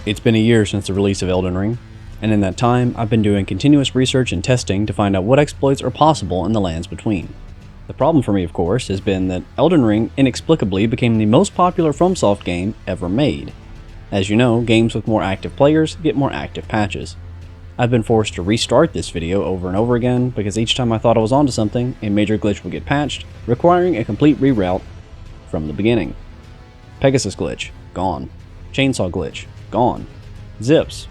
It's been a year since the release of Elden Ring, and in that time I've been doing continuous research and testing to find out what exploits are possible in the lands between. The problem for me, of course, has been that Elden Ring inexplicably became the most popular FromSoft game ever made. As you know, games with more active players get more active patches. I've been forced to restart this video over and over again because each time I thought I was onto something, a major glitch would get patched, requiring a complete reroute from the beginning. Pegasus glitch, gone. Chainsaw glitch, gone. Zips.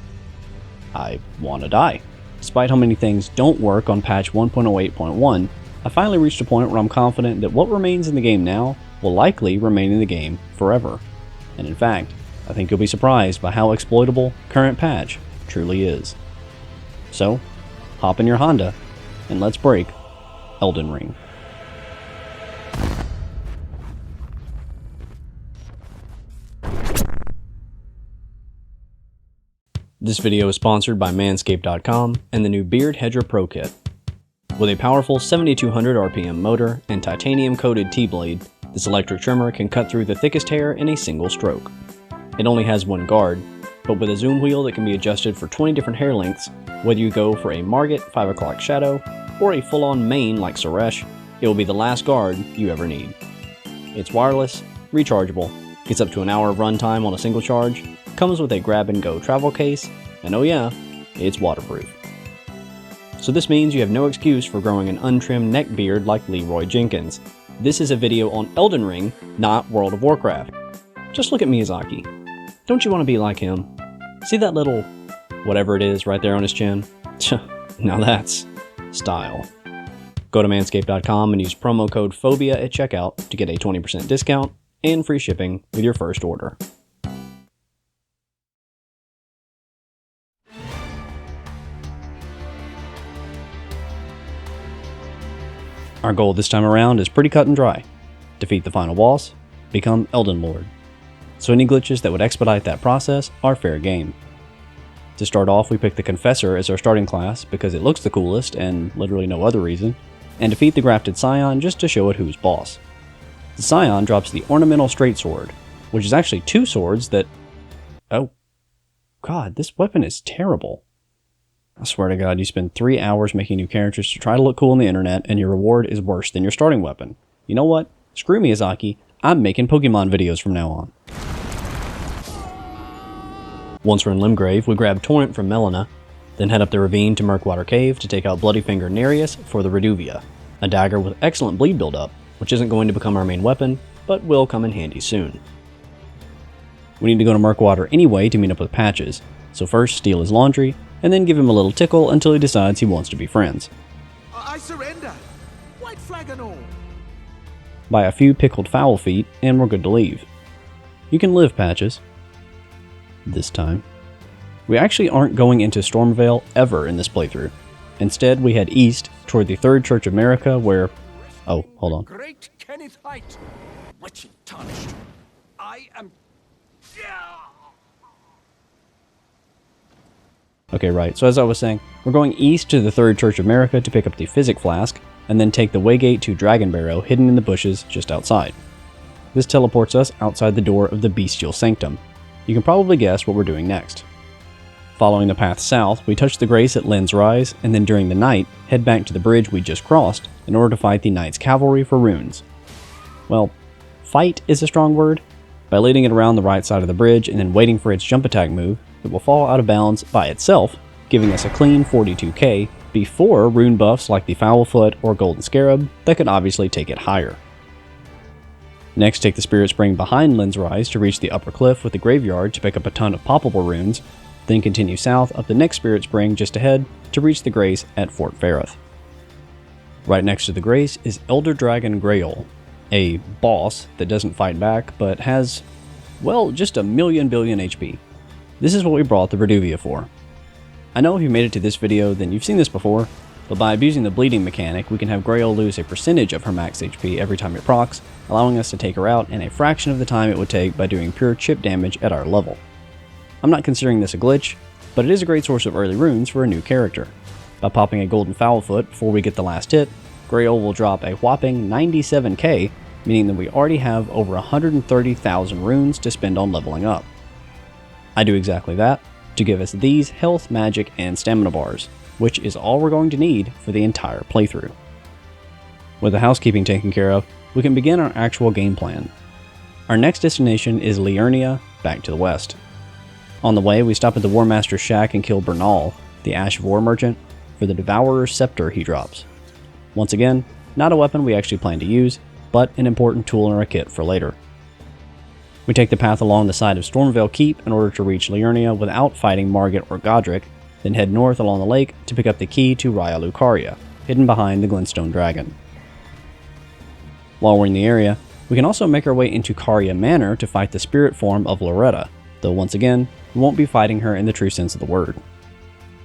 I wanna die. Despite how many things don't work on patch 1.08.1, I finally reached a point where I'm confident that what remains in the game now will likely remain in the game forever. And in fact, I think you'll be surprised by how exploitable current patch truly is. So, hop in your Honda, and let's break Elden Ring. This video is sponsored by Manscaped.com and the new Beard Hedger Pro Kit. With a powerful 7200 RPM motor and titanium-coated T-blade, this electric trimmer can cut through the thickest hair in a single stroke. It only has one guard, but with a zoom wheel that can be adjusted for 20 different hair lengths, whether you go for a Morgott 5 o'clock shadow or a full-on mane like Suresh, it will be the last guard you ever need. It's wireless, rechargeable, gets up to an hour of runtime on a single charge, comes with a grab-and-go travel case, and oh yeah, it's waterproof. So this means you have no excuse for growing an untrimmed neck beard like Leroy Jenkins. This is a video on Elden Ring, not World of Warcraft. Just look at Miyazaki. Don't you want to be like him? See that little whatever it is right there on his chin? Now that's style. Go to manscaped.com and use promo code Phobia at checkout to get a 20% discount and free shipping with your first order. Our goal this time around is pretty cut and dry. Defeat the final boss, become Elden Lord. So any glitches that would expedite that process are fair game. To start off, we pick the Confessor as our starting class because it looks the coolest and literally no other reason, and defeat the Grafted Scion just to show it who's boss. The Scion drops the Ornamental Straight Sword, which is actually two swords that... Oh, God, this weapon is terrible. I swear to God, you spend 3 hours making new characters to try to look cool on the internet, and your reward is worse than your starting weapon. You know what? Screw Miyazaki, I'm making Pokemon videos from now on. Once we're in Limgrave, we grab Torrent from Malenia, then head up the ravine to Murkwater Cave to take out Bloodyfinger Nereus for the Reduvia, a dagger with excellent bleed buildup, which isn't going to become our main weapon, but will come in handy soon. We need to go to Murkwater anyway to meet up with Patches, so first steal his laundry, and then give him a little tickle until he decides he wants to be friends. I surrender! White flag and all! Buy a few pickled fowl feet, and we're good to leave. You can live, Patches. This time. We actually aren't going into Stormvale ever in this playthrough. Instead, we head east toward the Third Church of Marika where... Oh, hold on. Great Kenneth Height! Wretched tarnished! I am... Okay, right, so as I was saying, we're going east to the Third Church of Marika to pick up the Physic Flask, and then take the Waygate to Dragon Barrow hidden in the bushes just outside. This teleports us outside the door of the Bestial Sanctum. You can probably guess what we're doing next. Following the path south, we touch the Grace at Lynn's Rise, and then during the night, head back to the bridge we just crossed in order to fight the Knight's Cavalry for runes. Well, fight is a strong word. By leading it around the right side of the bridge and then waiting for its jump attack move, it will fall out of bounds by itself, giving us a clean 42k before rune buffs like the Foulfoot or Golden Scarab that could obviously take it higher. Next, take the Spirit Spring behind Lynn's Rise to reach the upper cliff with the graveyard to pick up a ton of poppable runes, then continue south up the next Spirit Spring just ahead to reach the Grace at Fort Ferrith. Right next to the Grace is Elder Dragon Grail, a boss that doesn't fight back but has, well, just a million billion HP. This is what we brought the Reduvia for. I know if you made it to this video, then you've seen this before, but by abusing the bleeding mechanic, we can have Grail lose a percentage of her max HP every time it procs, allowing us to take her out in a fraction of the time it would take by doing pure chip damage at our level. I'm not considering this a glitch, but it is a great source of early runes for a new character. By popping a Golden Foulfoot before we get the last hit, Grail will drop a whopping 97k, meaning that we already have over 130,000 runes to spend on leveling up. I do exactly that to give us these health, magic, and stamina bars, which is all we're going to need for the entire playthrough. With the housekeeping taken care of, we can begin our actual game plan. Our next destination is Liurnia, back to the west. On the way, we stop at the War Master's shack and kill Bernal, the Ash of War merchant, for the Devourer's Scepter he drops. Once again, not a weapon we actually plan to use, but an important tool in our kit for later. We take the path along the side of Stormveil Keep in order to reach Liurnia without fighting Morgott or Godric, then head north along the lake to pick up the key to Raya Lucaria, hidden behind the Glintstone Dragon. While we're in the area, we can also make our way into Caria Manor to fight the spirit form of Loretta, though once again, we won't be fighting her in the true sense of the word.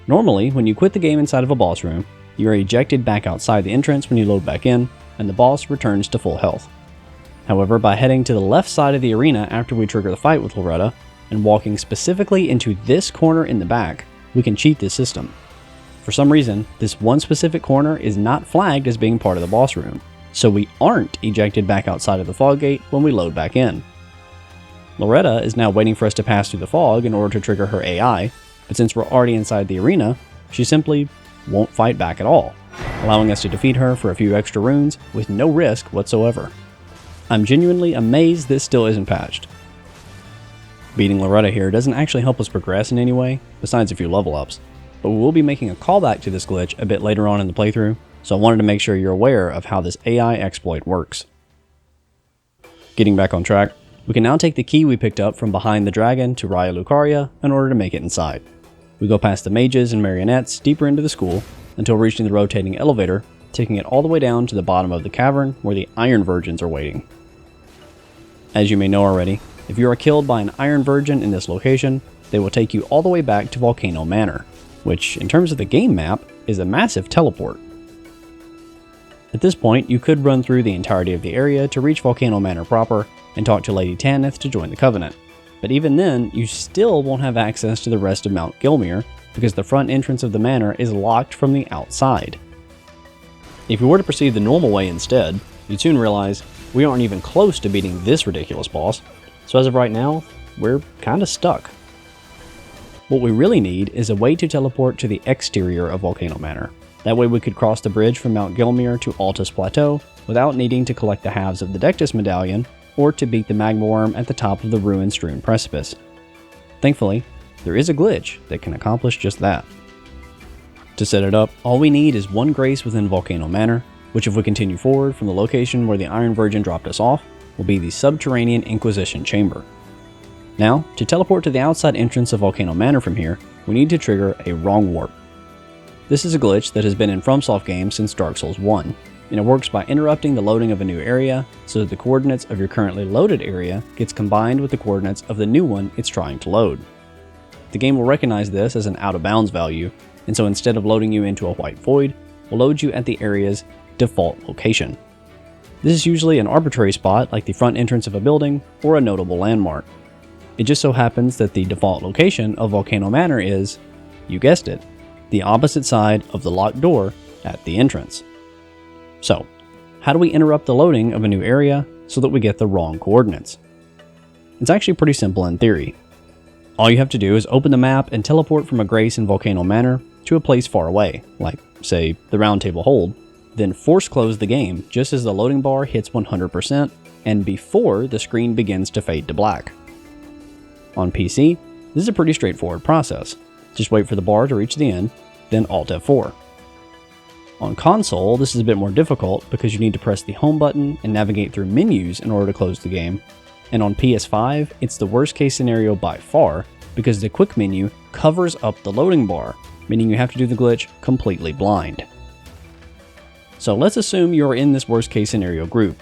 Normally, when you quit the game inside of a boss room, you are ejected back outside the entrance when you load back in, and the boss returns to full health. However, by heading to the left side of the arena after we trigger the fight with Loretta, and walking specifically into this corner in the back, we can cheat this system. For some reason, this one specific corner is not flagged as being part of the boss room, so we aren't ejected back outside of the fog gate when we load back in. Loretta is now waiting for us to pass through the fog in order to trigger her AI, but since we're already inside the arena, she simply won't fight back at all, allowing us to defeat her for a few extra runes with no risk whatsoever. I'm genuinely amazed this still isn't patched. Beating Loretta here doesn't actually help us progress in any way, besides a few level ups, but we will be making a callback to this glitch a bit later on in the playthrough, so I wanted to make sure you're aware of how this AI exploit works. Getting back on track, we can now take the key we picked up from behind the dragon to Raya Lucaria in order to make it inside. We go past the mages and marionettes deeper into the school until reaching the rotating elevator, taking it all the way down to the bottom of the cavern where the Iron Virgins are waiting. As you may know already, if you are killed by an Iron Virgin in this location, they will take you all the way back to Volcano Manor, which in terms of the game map is a massive teleport. At this point, you could run through the entirety of the area to reach Volcano Manor proper and talk to Lady Tanith to join the Covenant. But even then, you still won't have access to the rest of Mount Gilmere because the front entrance of the manor is locked from the outside. If you were to proceed the normal way instead, you'd soon realize we aren't even close to beating this ridiculous boss, so as of right now, we're kinda stuck. What we really need is a way to teleport to the exterior of Volcano Manor. That way we could cross the bridge from Mount Gilmere to Altus Plateau without needing to collect the halves of the Dectus Medallion or to beat the Magma Worm at the top of the ruin-strewn precipice. Thankfully, there is a glitch that can accomplish just that. To set it up, all we need is one grace within Volcano Manor, which if we continue forward from the location where the Iron Virgin dropped us off, will be the Subterranean Inquisition Chamber. Now, to teleport to the outside entrance of Volcano Manor from here, we need to trigger a Wrong-Warp. This is a glitch that has been in FromSoft games since Dark Souls 1, and it works by interrupting the loading of a new area so that the coordinates of your currently loaded area gets combined with the coordinates of the new one it's trying to load. The game will recognize this as an out-of-bounds value, and so instead of loading you into a white void, will load you at the area's default location. This is usually an arbitrary spot like the front entrance of a building or a notable landmark. It just so happens that the default location of Volcano Manor is, you guessed it, the opposite side of the locked door at the entrance. So, how do we interrupt the loading of a new area so that we get the wrong coordinates? It's actually pretty simple in theory. All you have to do is open the map and teleport from a grace in Volcano Manor to a place far away, like, say, the Round Table Hold, then force close the game just as the loading bar hits 100% and before the screen begins to fade to black. On PC, this is a pretty straightforward process. Just wait for the bar to reach the end, then Alt F4. On console, this is a bit more difficult because you need to press the home button and navigate through menus in order to close the game. And on PS5, it's the worst case scenario by far because the quick menu covers up the loading bar, meaning you have to do the glitch completely blind. So let's assume you're in this worst case scenario group.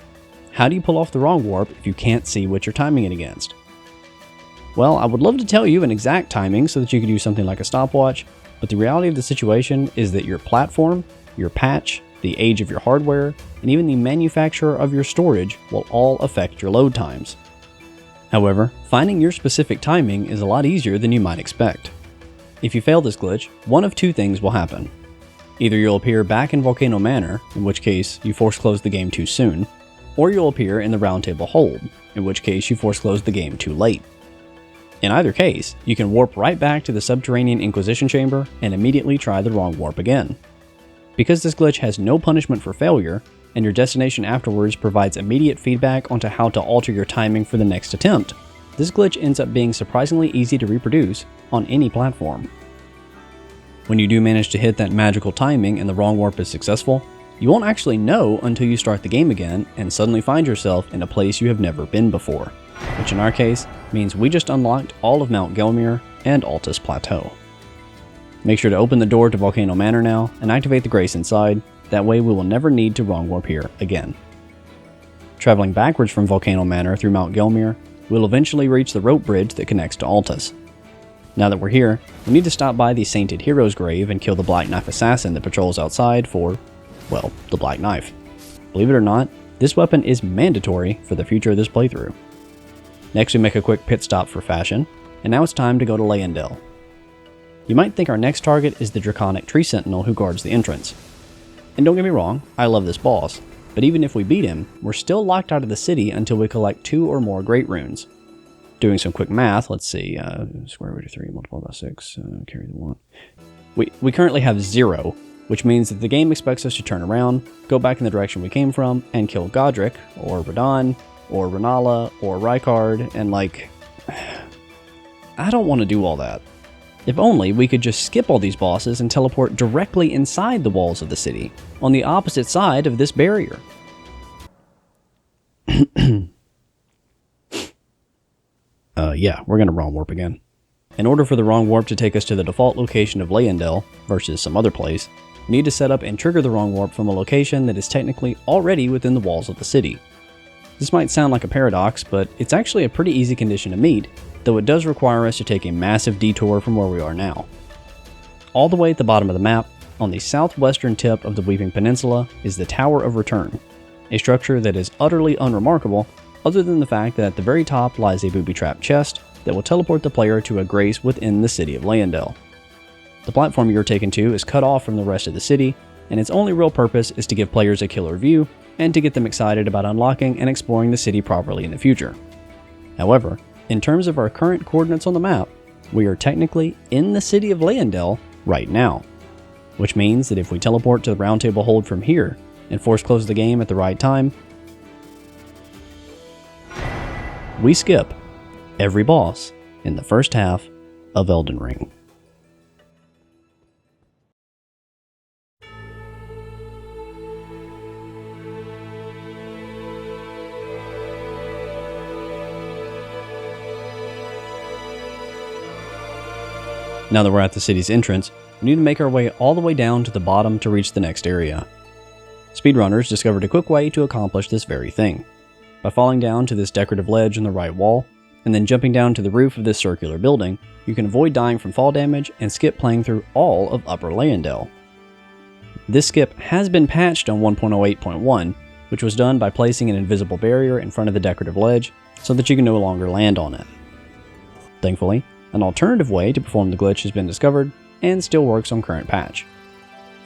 How do you pull off the wrong warp if you can't see what you're timing it against? Well, I would love to tell you an exact timing so that you could use something like a stopwatch, but the reality of the situation is that your platform, your patch, the age of your hardware, and even the manufacturer of your storage will all affect your load times. However, finding your specific timing is a lot easier than you might expect. If you fail this glitch, one of two things will happen. Either you'll appear back in Volcano Manor, in which case you force close the game too soon, or you'll appear in the Round Table Hold, in which case you force close the game too late. In either case, you can warp right back to the subterranean Inquisition chamber and immediately try the wrong warp again. Because this glitch has no punishment for failure, and your destination afterwards provides immediate feedback onto how to alter your timing for the next attempt, this glitch ends up being surprisingly easy to reproduce on any platform. When you do manage to hit that magical timing and the wrong warp is successful, you won't actually know until you start the game again and suddenly find yourself in a place you have never been before, which in our case means we just unlocked all of Mount Gelmir and Altus Plateau. Make sure to open the door to Volcano Manor now and activate the grace inside, that way we will never need to wrong warp here again. Traveling backwards from Volcano Manor through Mount Gelmir, we'll eventually reach the rope bridge that connects to Altus. Now that we're here, we need to stop by the Sainted Hero's grave and kill the Black Knife assassin that patrols outside for, well, the Black Knife. Believe it or not, this weapon is mandatory for the future of this playthrough. Next we make a quick pit stop for fashion, and now it's time to go to Leyndell. You might think our next target is the Draconic Tree Sentinel who guards the entrance. And don't get me wrong, I love this boss, but even if we beat him, we're still locked out of the city until we collect 2 or more Great Runes. Doing some quick math, let's see, square root of 3 multiplied by 6, carry the 1. We currently have 0, which means that the game expects us to turn around, go back in the direction we came from, and kill Godric, or Radahn, or Renala, or Rykard, and like... I don't want to do all that. If only we could just skip all these bosses and teleport directly inside the walls of the city, on the opposite side of this barrier. Yeah, we're gonna wrong warp again. In order for the wrong warp to take us to the default location of Leyndell, versus some other place, we need to set up and trigger the wrong warp from a location that is technically already within the walls of the city. This might sound like a paradox, but it's actually a pretty easy condition to meet, though it does require us to take a massive detour from where we are now. All the way at the bottom of the map, on the southwestern tip of the Weeping Peninsula, is the Tower of Return, a structure that is utterly unremarkable other than the fact that at the very top lies a booby-trapped chest that will teleport the player to a grace within the city of Leyndell. The platform you're taken to is cut off from the rest of the city, and its only real purpose is to give players a killer view and to get them excited about unlocking and exploring the city properly in the future. However, in terms of our current coordinates on the map, we are technically in the city of Leyndell right now, which means that if we teleport to the Round Table Hold from here and force close the game at the right time, we skip every boss in the first half of Elden Ring. Now that we're at the city's entrance, we need to make our way all the way down to the bottom to reach the next area. Speedrunners discovered a quick way to accomplish this very thing, by falling down to this decorative ledge on the right wall, and then jumping down to the roof of this circular building. You can avoid dying from fall damage and skip playing through all of Upper Leyndell. This skip has been patched on 1.08.1, which was done by placing an invisible barrier in front of the decorative ledge so that you can no longer land on it. Thankfully, an alternative way to perform the glitch has been discovered and still works on current patch.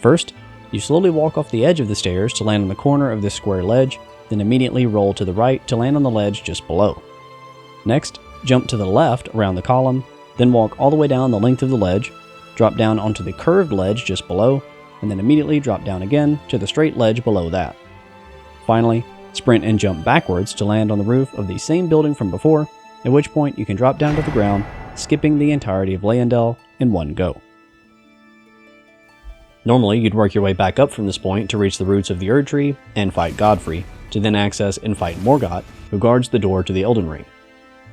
First, you slowly walk off the edge of the stairs to land on the corner of this square ledge, then immediately roll to the right to land on the ledge just below. Next, jump to the left around the column, then walk all the way down the length of the ledge, drop down onto the curved ledge just below, and then immediately drop down again to the straight ledge below that. Finally, sprint and jump backwards to land on the roof of the same building from before, at which point you can drop down to the ground, skipping the entirety of Leyndell in one go. Normally, you'd work your way back up from this point to reach the roots of the Erd Tree and fight Godfrey, to then access and fight Morgott, who guards the door to the Elden Ring.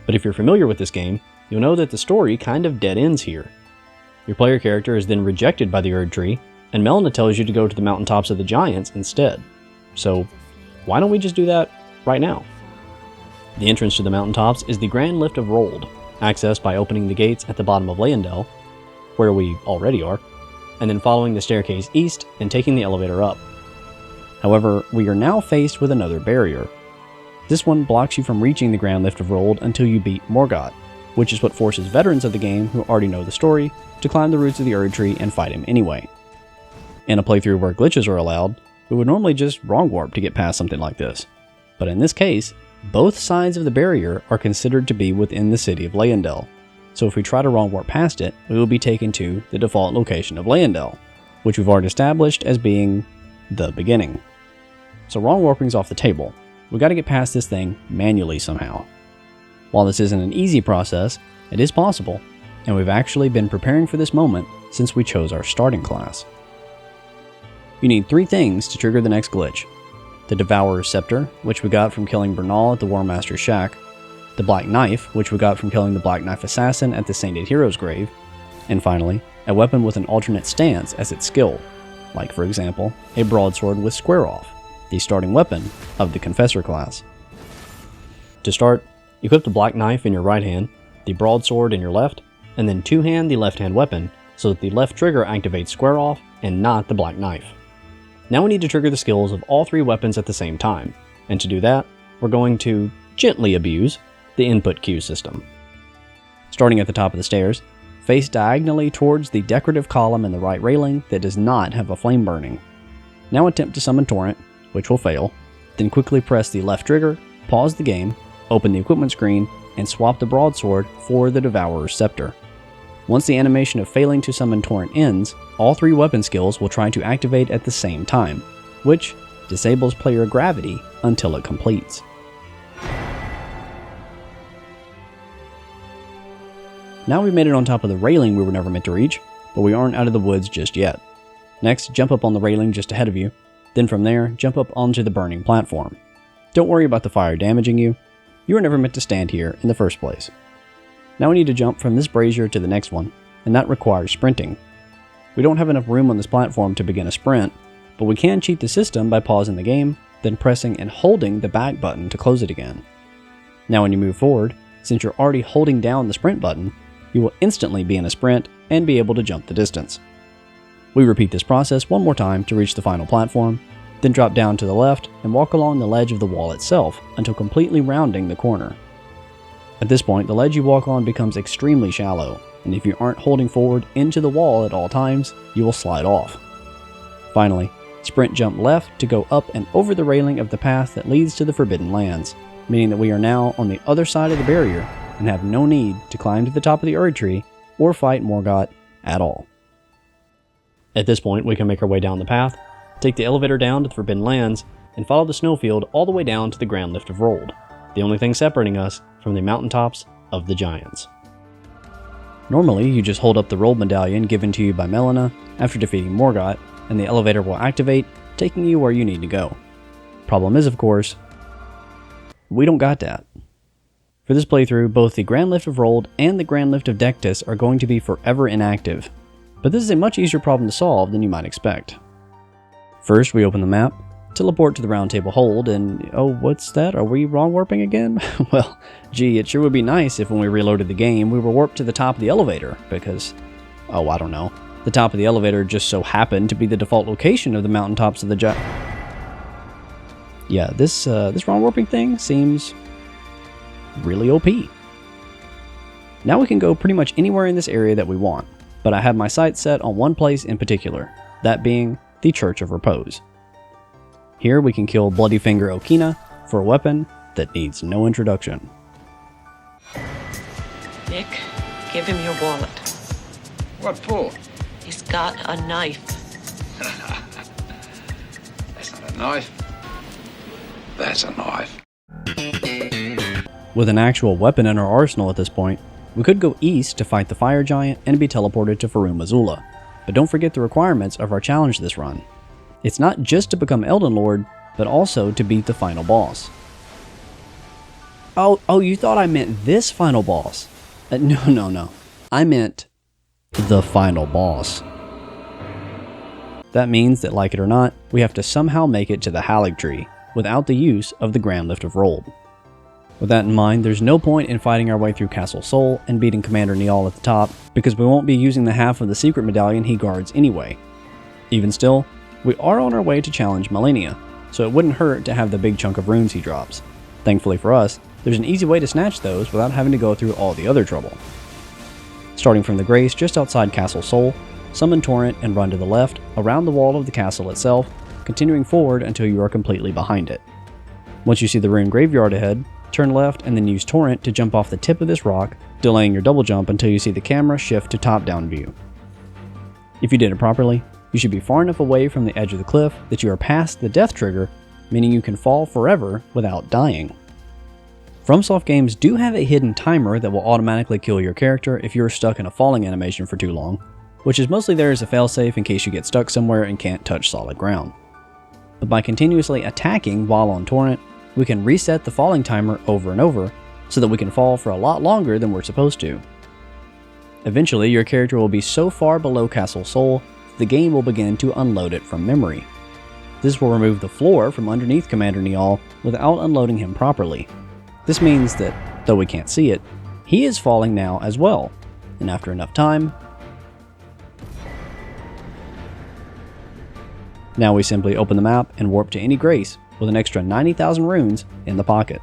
But if you're familiar with this game, you'll know that the story kind of dead ends here. Your player character is then rejected by the Erd Tree, and Malenia tells you to go to the Mountaintops of the Giants instead. So, why don't we just do that right now? The entrance to the Mountaintops is the Grand Lift of Rold, accessed by opening the gates at the bottom of Leyndell, where we already are, and then following the staircase east and taking the elevator up. However, we are now faced with another barrier. This one blocks you from reaching the Grand Lift of Rold until you beat Morgott, which is what forces veterans of the game who already know the story to climb the roots of the Erd Tree and fight him anyway. In a playthrough where glitches are allowed, we would normally just wrong warp to get past something like this. But in this case, both sides of the barrier are considered to be within the city of Leyndell, so if we try to wrong warp past it, we will be taken to the default location of Leyndell, which we've already established as being the beginning. So wrong warping's off the table. We gotta get past this thing manually somehow. While this isn't an easy process, it is possible, and we've actually been preparing for this moment since we chose our starting class. You need 3 things to trigger the next glitch. The Devourer's Scepter, which we got from killing Bernal at the War Master's shack, the Black Knife, which we got from killing the Black Knife Assassin at the Sainted Hero's grave, and finally, a weapon with an alternate stance as its skill, like for example, a broadsword with square off, the starting weapon of the Confessor class. To start, equip the Black Knife in your right hand, the broadsword in your left, and then two-hand the left-hand weapon, so that the left trigger activates square off and not the Black Knife. Now we need to trigger the skills of all 3 weapons at the same time, and to do that, we're going to gently abuse the input queue system. Starting at the top of the stairs, face diagonally towards the decorative column in the right railing that does not have a flame burning. Now attempt to summon Torrent, which will fail, then quickly press the left trigger, pause the game, open the equipment screen, and swap the broadsword for the Devourer's Scepter. Once the animation of failing to summon Torrent ends, all 3 weapon skills will try to activate at the same time, which disables player gravity until it completes. Now we've made it on top of the railing we were never meant to reach, but we aren't out of the woods just yet. Next, jump up on the railing just ahead of you, then from there, jump up onto the burning platform. Don't worry about the fire damaging you. You were never meant to stand here in the first place. Now we need to jump from this brazier to the next one, and that requires sprinting. We don't have enough room on this platform to begin a sprint, but we can cheat the system by pausing the game, then pressing and holding the back button to close it again. Now when you move forward, since you're already holding down the sprint button, you will instantly be in a sprint and be able to jump the distance. We repeat this process one more time to reach the final platform, then drop down to the left and walk along the ledge of the wall itself until completely rounding the corner. At this point, the ledge you walk on becomes extremely shallow, and if you aren't holding forward into the wall at all times, you will slide off. Finally, sprint jump left to go up and over the railing of the path that leads to the Forbidden Lands, meaning that we are now on the other side of the barrier and have no need to climb to the top of the Erd Tree or fight Morgott at all. At this point, we can make our way down the path, take the elevator down to the Forbidden Lands, and follow the snowfield all the way down to the Grand Lift of Rold, the only thing separating us from the Mountaintops of the Giants. Normally, you just hold up the Rold medallion given to you by Malenia after defeating Morgott, and the elevator will activate, taking you where you need to go. Problem is, of course, we don't got that. For this playthrough, both the Grand Lift of Rold and the Grand Lift of Dectus are going to be forever inactive, but this is a much easier problem to solve than you might expect. First, we open the map, teleport to the Round Table Hold, and oh, what's that? Are we wrong warping again? Well, gee, it sure would be nice if when we reloaded the game, we were warped to the top of the elevator, because, oh, I don't know, the top of the elevator just so happened to be the default location of the Mountaintops of the Giants. Yeah, this wrong warping thing seems really OP. Now we can go pretty much anywhere in this area that we want, but I have my sights set on one place in particular, that being the Church of Repose. Here we can kill Bloody Finger Okina for a weapon that needs no introduction. Nick, give him your wallet. What for? He's got a knife. That's not a knife. That's a knife. With an actual weapon in our arsenal at this point, we could go east to fight the fire giant and be teleported to Farum Azula. But don't forget the requirements of our challenge this run. It's not just to become Elden Lord, but also to beat the final boss. Oh, you thought I meant this final boss? No. I meant the final boss. That means that, like it or not, we have to somehow make it to the Halig Tree without the use of the Grand Lift of Rold. With that in mind, there's no point in fighting our way through Castle Sol and beating Commander Niall at the top, because we won't be using the half of the secret medallion he guards anyway. Even still, we are on our way to challenge Malenia, so it wouldn't hurt to have the big chunk of runes he drops. Thankfully for us, there's an easy way to snatch those without having to go through all the other trouble. Starting from the Grace just outside Castle Sol, summon Torrent and run to the left, around the wall of the castle itself, continuing forward until you are completely behind it. Once you see the rune graveyard ahead, turn left and then use Torrent to jump off the tip of this rock, delaying your double jump until you see the camera shift to top-down view. If you did it properly, you should be far enough away from the edge of the cliff that you are past the death trigger, meaning you can fall forever without dying. FromSoft games do have a hidden timer that will automatically kill your character if you're stuck in a falling animation for too long, which is mostly there as a failsafe in case you get stuck somewhere and can't touch solid ground. But by continuously attacking while on torrent, we can reset the falling timer over and over so that we can fall for a lot longer than we're supposed to. Eventually, your character will be so far below Castle Soul, the game will begin to unload it from memory. This will remove the floor from underneath Commander Niall without unloading him properly. This means that, though we can't see it, he is falling now as well, and after enough time, now we simply open the map and warp to any grace with an extra 90,000 runes in the pocket.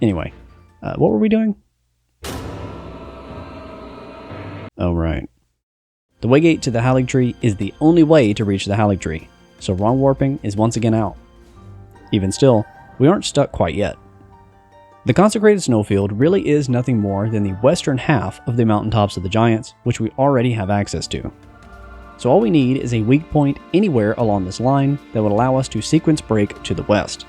Anyway, what were we doing? Oh right. The waygate to the Halig Tree is the only way to reach the Halig Tree, so wrong warping is once again out. Even still, we aren't stuck quite yet. The consecrated snowfield really is nothing more than the western half of the Mountaintops of the Giants, which we already have access to. So all we need is a weak point anywhere along this line that would allow us to sequence break to the west.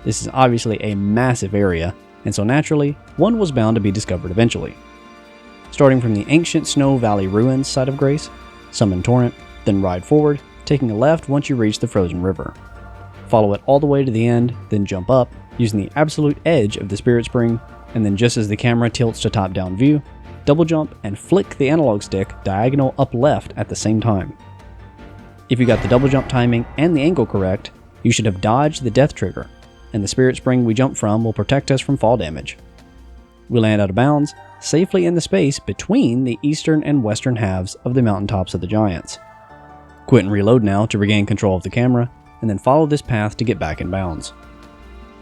This is obviously a massive area, and so naturally, one was bound to be discovered eventually. Starting from the ancient Snow Valley ruins side of Grace, summon Torrent, then ride forward, taking a left once you reach the frozen river. Follow it all the way to the end, then jump up, using the absolute edge of the Spirit Spring, and then just as the camera tilts to top-down view, double jump and flick the analog stick diagonal up left at the same time. If you got the double jump timing and the angle correct, you should have dodged the death trigger, and the Spirit Spring we jump from will protect us from fall damage. We land out of bounds, safely in the space between the eastern and western halves of the Mountaintops of the Giants. Quit and reload now to regain control of the camera, and then follow this path to get back in bounds.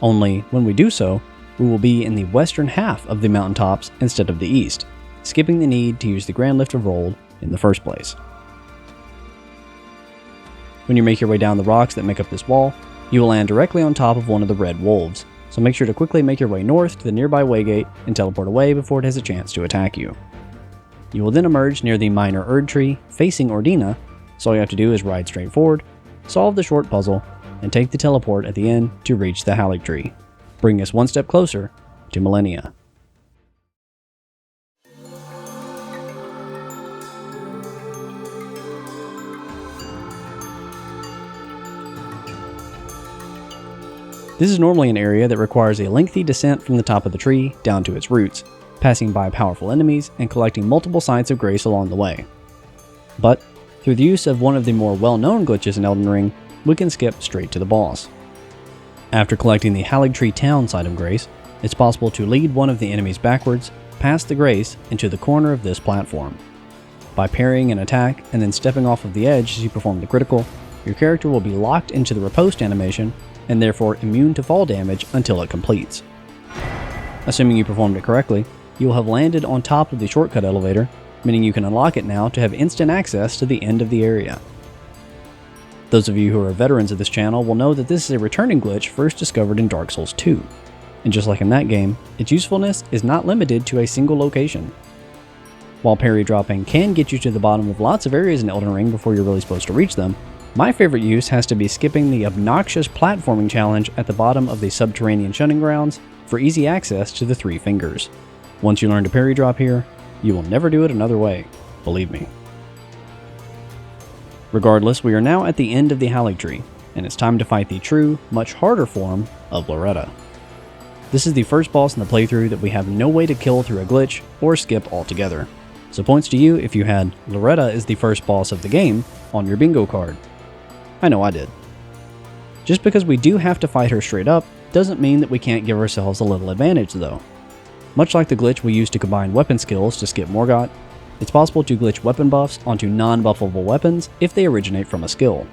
Only, when we do so, we will be in the western half of the mountaintops instead of the east, skipping the need to use the Grand Lift of Roll in the first place. When you make your way down the rocks that make up this wall, you will land directly on top of one of the red wolves, so make sure to quickly make your way north to the nearby waygate and teleport away before it has a chance to attack you. You will then emerge near the minor Erd tree, facing Ordina, so all you have to do is ride straight forward, solve the short puzzle, and take the teleport at the end to reach the Halig Tree, bringing us one step closer to Malenia. This is normally an area that requires a lengthy descent from the top of the tree down to its roots, passing by powerful enemies and collecting multiple sites of grace along the way. But, through the use of one of the more well-known glitches in Elden Ring, we can skip straight to the boss. After collecting the Halig Tree Town side of Grace, it's possible to lead one of the enemies backwards, past the Grace, into the corner of this platform. By parrying an attack and then stepping off of the edge as you perform the critical, your character will be locked into the riposte animation and therefore immune to fall damage until it completes. Assuming you performed it correctly, you will have landed on top of the shortcut elevator, meaning you can unlock it now to have instant access to the end of the area. Those of you who are veterans of this channel will know that this is a returning glitch first discovered in Dark Souls 2, and just like in that game, its usefulness is not limited to a single location. While parry dropping can get you to the bottom of lots of areas in Elden Ring before you're really supposed to reach them, my favorite use has to be skipping the obnoxious platforming challenge at the bottom of the subterranean shunning grounds for easy access to the Three Fingers. Once you learn to parry drop here, you will never do it another way, believe me. Regardless, we are now at the end of the Halig Tree, and it's time to fight the true, much harder form of Loretta. This is the first boss in the playthrough that we have no way to kill through a glitch or skip altogether, so points to you if you had Loretta is the first boss of the game on your bingo card. I know I did. Just because we do have to fight her straight up doesn't mean that we can't give ourselves a little advantage though. Much like the glitch we used to combine weapon skills to skip Morgott, it's possible to glitch weapon buffs onto non-buffable weapons if they originate from a skill.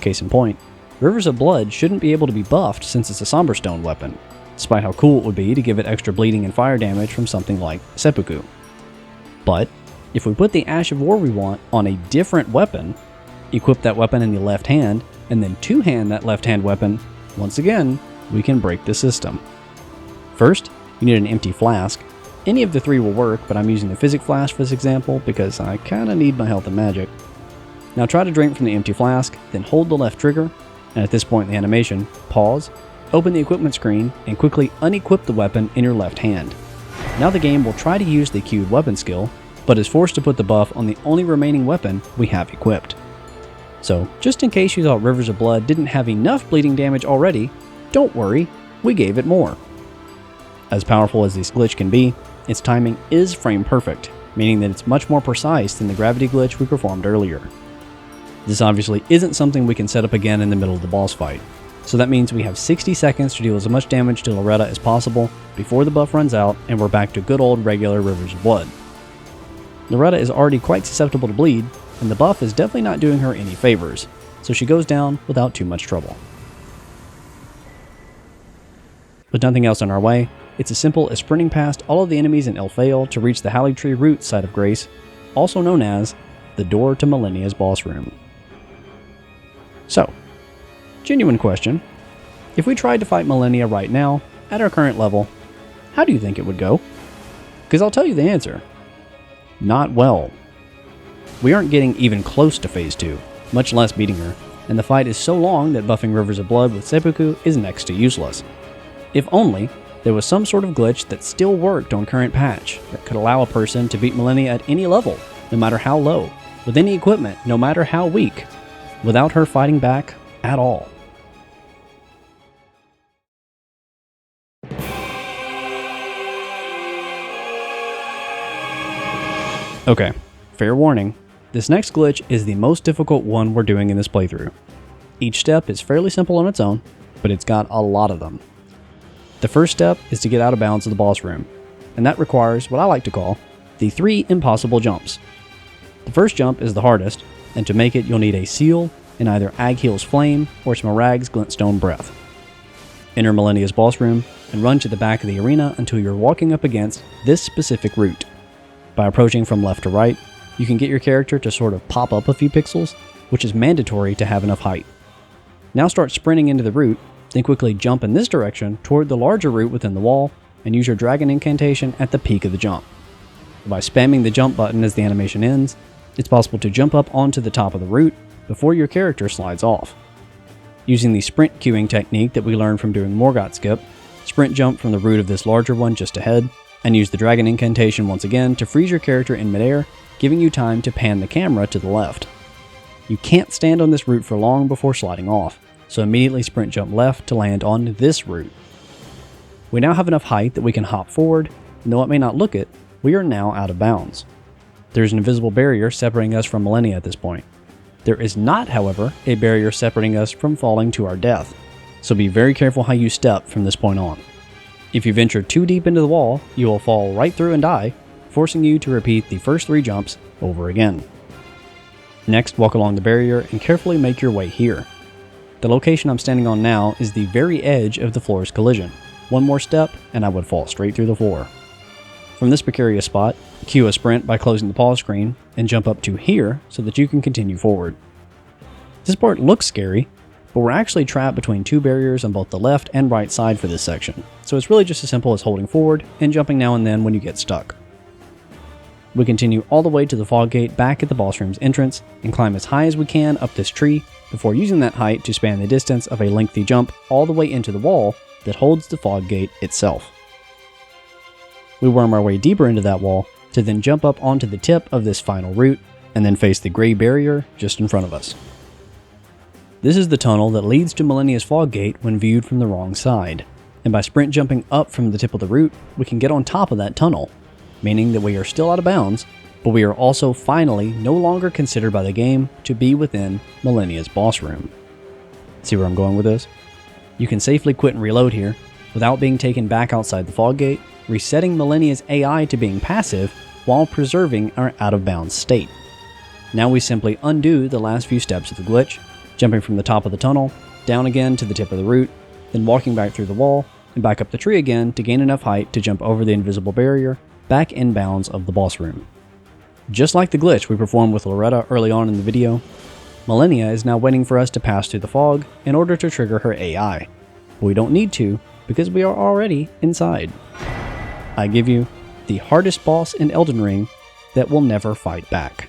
Case in point, Rivers of Blood shouldn't be able to be buffed since it's a Somberstone weapon, despite how cool it would be to give it extra bleeding and fire damage from something like Seppuku. But, if we put the Ash of War we want on a different weapon, equip that weapon in the left hand, and then two-hand that left-hand weapon, once again, we can break the system. First, you need an empty flask, Any of the three will work, but I'm using the Physic Flask for this example because I kinda need my health and magic. Now try to drink from the empty flask, then hold the left trigger, and at this point in the animation, pause, open the equipment screen, and quickly unequip the weapon in your left hand. Now the game will try to use the queued weapon skill, but is forced to put the buff on the only remaining weapon we have equipped. So, just in case you thought Rivers of Blood didn't have enough bleeding damage already, don't worry, we gave it more. As powerful as this glitch can be, its timing is frame perfect, meaning that it's much more precise than the gravity glitch we performed earlier. This obviously isn't something we can set up again in the middle of the boss fight, so that means we have 60 seconds to deal as much damage to Loretta as possible before the buff runs out and we're back to good old regular Rivers of Blood. Loretta is already quite susceptible to bleed, and the buff is definitely not doing her any favors, so she goes down without too much trouble. With nothing else on our way, it's as simple as sprinting past all of the enemies in Elfale to reach the Haligtree Root site of Grace, also known as the door to Malenia's boss room. So, genuine question, if we tried to fight Malenia right now, at our current level, how do you think it would go? Because I'll tell you the answer. Not well. We aren't getting even close to Phase 2, much less beating her, and the fight is so long that buffing Rivers of Blood with Seppuku is next to useless. If only there was some sort of glitch that still worked on current patch that could allow a person to beat Malenia at any level, no matter how low, with any equipment, no matter how weak, without her fighting back at all. Okay, fair warning, this next glitch is the most difficult one we're doing in this playthrough. Each step is fairly simple on its own, but it's got a lot of them. The first step is to get out of bounds of the boss room, and that requires what I like to call the 3 impossible jumps. The first jump is the hardest, and to make it you'll need a seal in either Agheel's Flame or Smaragd's Glintstone Breath. Enter Malenia's boss room and run to the back of the arena until you're walking up against this specific route. By approaching from left to right, you can get your character to sort of pop up a few pixels, which is mandatory to have enough height. Now start sprinting into the route, then quickly jump in this direction toward the larger route within the wall, and use your dragon incantation at the peak of the jump. By spamming the jump button as the animation ends, it's possible to jump up onto the top of the route before your character slides off. Using the sprint queuing technique that we learned from doing Morgott Skip, sprint jump from the root of this larger one just ahead, and use the dragon incantation once again to freeze your character in midair, giving you time to pan the camera to the left. You can't stand on this route for long before sliding off, so immediately sprint jump left to land on this route. We now have enough height that we can hop forward, and though it may not look it, we are now out of bounds. There is an invisible barrier separating us from Malenia at this point. There is not, however, a barrier separating us from falling to our death, so be very careful how you step from this point on. If you venture too deep into the wall, you will fall right through and die, forcing you to repeat the first 3 jumps over again. Next, walk along the barrier and carefully make your way here. The location I'm standing on now is the very edge of the floor's collision. One more step and I would fall straight through the floor. From this precarious spot, cue a sprint by closing the pause screen and jump up to here so that you can continue forward. This part looks scary, but we're actually trapped between 2 barriers on both the left and right side for this section, so it's really just as simple as holding forward and jumping now and then when you get stuck. We continue all the way to the fog gate back at the boss room's entrance and climb as high as we can up this tree before using that height to span the distance of a lengthy jump all the way into the wall that holds the fog gate itself. We worm our way deeper into that wall to then jump up onto the tip of this final route and then face the gray barrier just in front of us. This is the tunnel that leads to Malenia's fog gate when viewed from the wrong side, and by sprint jumping up from the tip of the route, we can get on top of that tunnel, meaning that we are still out of bounds, but we are also finally no longer considered by the game to be within Malenia's boss room. See where I'm going with this? You can safely quit and reload here, without being taken back outside the fog gate, resetting Malenia's AI to being passive while preserving our out-of-bounds state. Now we simply undo the last few steps of the glitch, jumping from the top of the tunnel, down again to the tip of the route, then walking back through the wall, and back up the tree again to gain enough height to jump over the invisible barrier, back in bounds of the boss room. Just like the glitch we performed with Loretta early on in the video, Malenia is now waiting for us to pass through the fog in order to trigger her AI. But we don't need to, because we are already inside. I give you the hardest boss in Elden Ring that will never fight back.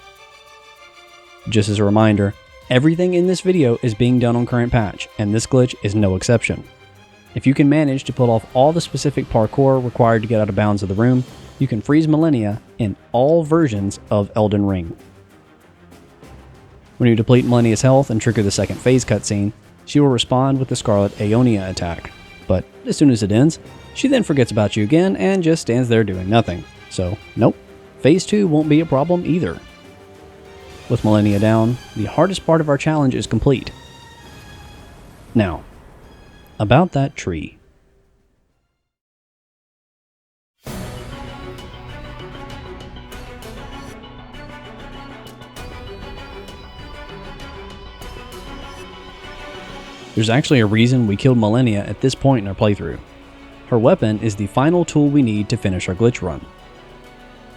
Just as a reminder, everything in this video is being done on current patch, and this glitch is no exception. If you can manage to pull off all the specific parkour required to get out of bounds of the room, you can freeze Malenia in all versions of Elden Ring. When you deplete Malenia's health and trigger the second phase cutscene, she will respond with the Scarlet Aeonia attack, but as soon as it ends, she then forgets about you again and just stands there doing nothing. So, nope, phase 2 won't be a problem either. With Malenia down, the hardest part of our challenge is complete. Now, about that tree. There's actually a reason we killed Malenia at this point in our playthrough. Her weapon is the final tool we need to finish our glitch run.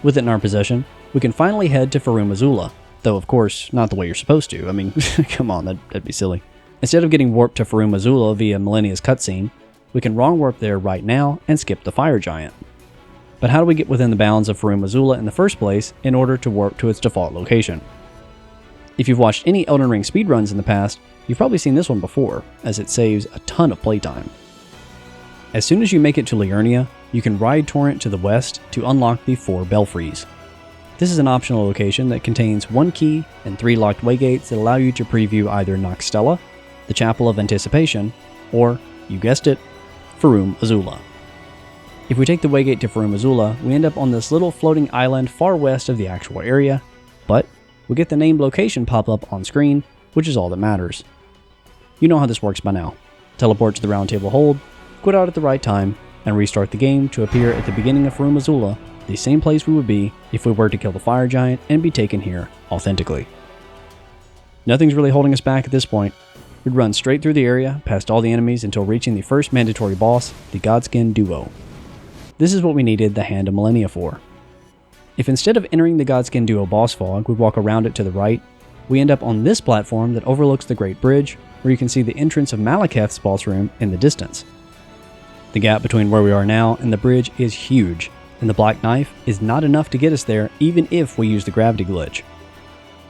With it in our possession, we can finally head to Farum, Azula, though of course not the way you're supposed to. I mean, come on, that'd be silly. Instead of getting warped to Farum, Azula via Malenia's cutscene, we can wrong-warp there right now and skip the fire giant. But how do we get within the bounds of Farum, Azula in the first place in order to warp to its default location? If you've watched any Elden Ring speedruns in the past, you've probably seen this one before, as it saves a ton of playtime. As soon as you make it to Liurnia, you can ride Torrent to the west to unlock the 4 belfries. This is an optional location that contains 1 key and 3 locked waygates that allow you to preview either Noxtella, the Chapel of Anticipation, or, you guessed it, Farum, Azula. If we take the waygate to Farum, Azula, we end up on this little floating island far west of the actual area, but we get the named location pop up on screen, which is all that matters. You know how this works by now. Teleport to the round table hold, quit out at the right time, and restart the game to appear at the beginning of Farum, Azula, the same place we would be if we were to kill the fire giant and be taken here authentically. Nothing's really holding us back at this point. We'd run straight through the area, past all the enemies until reaching the first mandatory boss, the Godskin duo. This is what we needed the Hand of Malenia for. If instead of entering the Godskin duo boss fog, we walk around it to the right, we end up on this platform that overlooks the Great Bridge, where you can see the entrance of Malekith's boss room in the distance. The gap between where we are now and the bridge is huge, and the Black Knife is not enough to get us there even if we use the gravity glitch.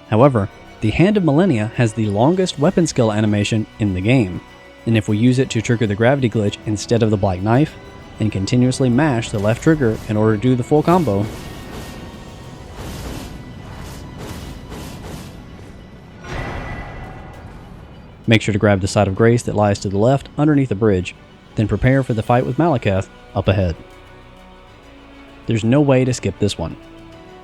However, the Hand of Malenia has the longest weapon skill animation in the game, and if we use it to trigger the gravity glitch instead of the Black Knife, and continuously mash the left trigger in order to do the full combo, make sure to grab the side of grace that lies to the left underneath the bridge, then prepare for the fight with Malekith up ahead. There's no way to skip this one.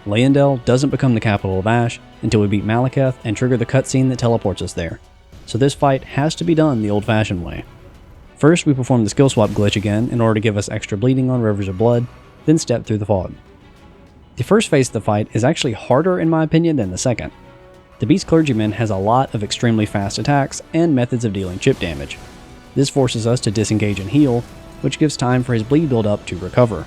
Leyndell doesn't become the capital of Ash until we beat Malekith and trigger the cutscene that teleports us there, so this fight has to be done the old-fashioned way. First, we perform the Skillswap glitch again in order to give us extra bleeding on Rivers of Blood, then step through the fog. The first phase of the fight is actually harder in my opinion than the second. The Beast Clergyman has a lot of extremely fast attacks and methods of dealing chip damage. This forces us to disengage and heal, which gives time for his bleed build-up to recover.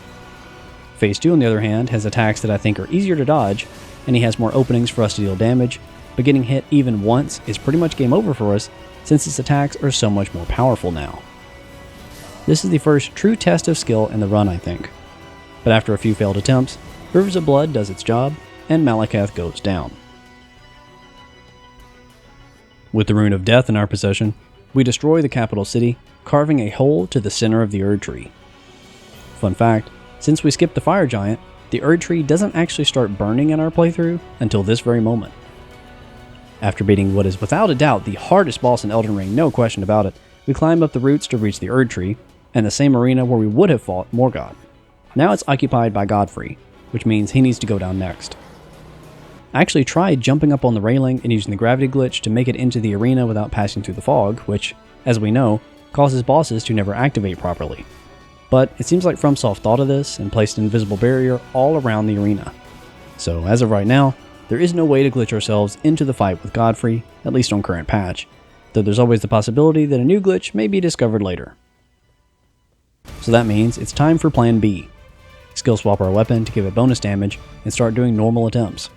Phase 2 on the other hand has attacks that I think are easier to dodge, and he has more openings for us to deal damage, but getting hit even once is pretty much game over for us since his attacks are so much more powerful now. This is the first true test of skill in the run, I think. But after a few failed attempts, Rivers of Blood does its job, and Malekith goes down. With the Rune of Death in our possession, we destroy the capital city, carving a hole to the center of the Erd Tree. Fun fact, since we skipped the fire giant, the Erd Tree doesn't actually start burning in our playthrough until this very moment. After beating what is without a doubt the hardest boss in Elden Ring, no question about it, we climb up the roots to reach the Erd Tree, and the same arena where we would have fought Morgott. Now it's occupied by Godfrey, which means he needs to go down next. I actually tried jumping up on the railing and using the gravity glitch to make it into the arena without passing through the fog, which, as we know, causes bosses to never activate properly. But it seems like FromSoft thought of this and placed an invisible barrier all around the arena. So as of right now, there is no way to glitch ourselves into the fight with Godfrey, at least on current patch, though there's always the possibility that a new glitch may be discovered later. So that means it's time for Plan B. Skill swap our weapon to give it bonus damage and start doing normal attempts.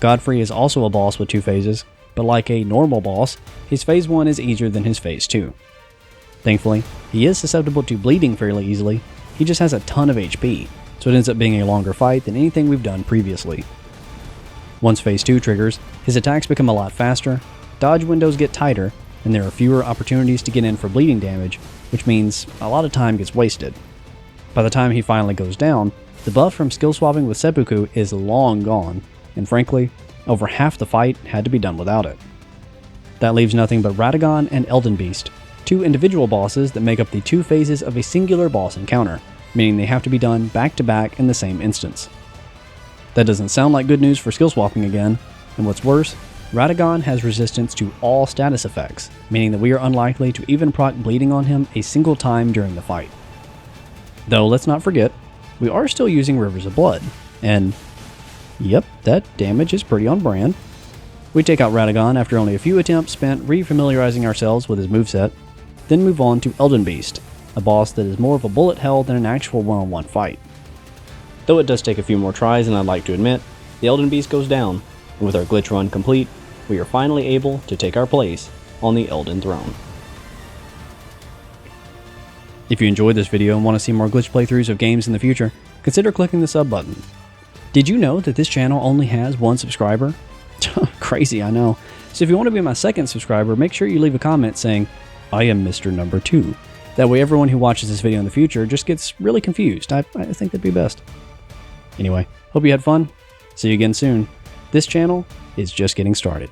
Godfrey is also a boss with 2 phases, but like a normal boss, his phase 1 is easier than his phase 2. Thankfully, he is susceptible to bleeding fairly easily, he just has a ton of HP, so it ends up being a longer fight than anything we've done previously. Once Phase 2 triggers, his attacks become a lot faster, dodge windows get tighter, and there are fewer opportunities to get in for bleeding damage, which means a lot of time gets wasted. By the time he finally goes down, the buff from skill swapping with seppuku is long gone, and frankly, over half the fight had to be done without it. That leaves nothing but Radagon and Elden Beast, two individual bosses that make up the two phases of a singular boss encounter, meaning they have to be done back to back in the same instance. That doesn't sound like good news for skill swapping again, and what's worse, Radagon has resistance to all status effects, meaning that we are unlikely to even proc bleeding on him a single time during the fight. Though let's not forget, we are still using Rivers of Blood, and yep, that damage is pretty on brand. We take out Radagon after only a few attempts spent re-familiarizing ourselves with his moveset, then move on to Elden Beast, a boss that is more of a bullet hell than an actual one-on-one fight. Though it does take a few more tries than I'd like to admit, the Elden Beast goes down, and with our glitch run complete, we are finally able to take our place on the Elden Throne. If you enjoyed this video and want to see more glitch playthroughs of games in the future, consider clicking the sub button. Did you know that this channel only has one subscriber? Crazy, I know. So if you want to be my second subscriber, make sure you leave a comment saying, "I am Mr. Number 2. That way everyone who watches this video in the future just gets really confused. I think that'd be best. Anyway, hope you had fun. See you again soon. This channel is just getting started.